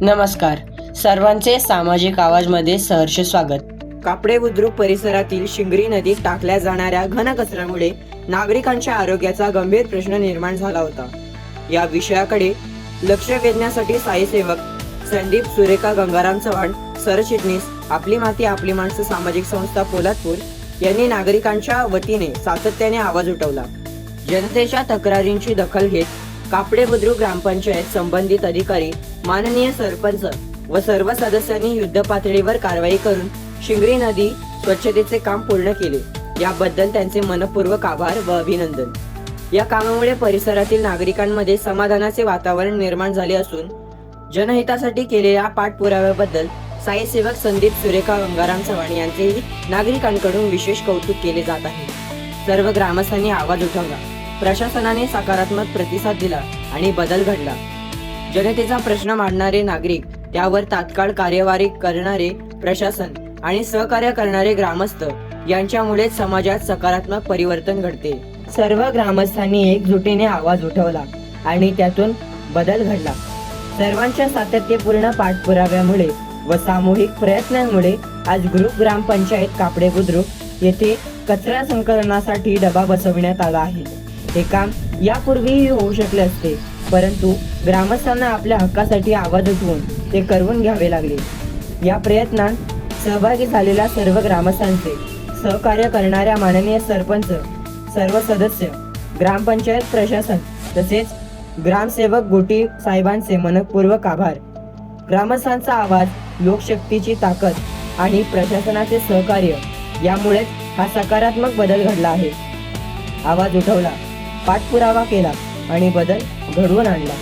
नमस्कार. सर्वांचे सामाजिक आवाजमध्ये सहर्ष स्वागत. कापडे बुद्रुक परिसरातील शिंगरी नदीत टाकल्या जाणाऱ्या घनकचऱ्यामुळे नागरिकांच्या आरोग्याचा गंभीर प्रश्न निर्माण झाला होता. या विषयाकडे लक्ष वेधण्यासाठी साईसेवक संदीप सुरेखा गंगाराम चव्हाण, सरचिटणीस आपली माती आपली माणसं सामाजिक संस्था पोलादपूर यांनी नागरिकांच्या वतीने सातत्याने आवाज उठवला. जनतेच्या तक्रारींची दखल घेत कापडे बुद्रुक ग्रामपंचायत संबंधित अधिकारी, माननीय सरपंच व सर्व सदस्यांनी युद्ध पातळीवर कारवाई करून शिंगरी नदी स्वच्छतेचे काम पूर्ण केले. याबद्दल त्यांचे मनपूर्वक आभार व अभिनंदन. या कामामुळे परिसरातील नागरिकांमध्ये समाधानाचे वातावरण निर्माण झाले असून जनहितासाठी केलेल्या पाठपुराव्याबद्दल साईसेवक संदीप सुरेखा गंगाराम चव्हाण यांचेही नागरिकांकडून विशेष कौतुक केले जात आहे. सर्व ग्रामस्थांनी आवाज उठवला. प्रशासनाने सकारात्मक प्रतिसाद दिला आणि बदल घडला. जनतेचा प्रश्न मांडणारे नागरिक, त्यावर तात्काळ कार्यवाही करणारे प्रशासन आणि सहकार्य करणारे ग्रामस्थ यांच्यामुळेच समाजात सकारात्मक परिवर्तन घडते. सर्व ग्रामस्थांनी एकजुटीने आवाज उठवला आणि त्यातून बदल घडला. सर्वांच्या सातत्यपूर्ण पाठपुराव्यामुळे व सामूहिक प्रयत्नांमुळे आज ग्रुप ग्रामपंचायत कापडे बुद्रुक येथे कचरा संकलनासाठी डबा बसविण्यात आला आहे. हे काम यापूर्वीही होऊ शकले असते, परंतु ग्रामस्थांना आपल्या हक्कासाठी आवाज उठवून ते करवून घ्यावे लागले. या प्रयत्नात सहभागी झालेल्या सर्व ग्रामस्थांचे, सहकार्य करणाऱ्या माननीय सरपंच, सर्व सदस्य, ग्रामपंचायत प्रशासन तसेच ग्रामसेवक गोटी साहेबांचे मनपूर्वक आभार. ग्रामस्थांचा आवाज, लोकशक्तीची ताकद आणि प्रशासनाचे सहकार्य यामुळेच हा सकारात्मक बदल घडला आहे. आवाज उठवला, पाठपुरावा केला आणि बदल घडवून आणला.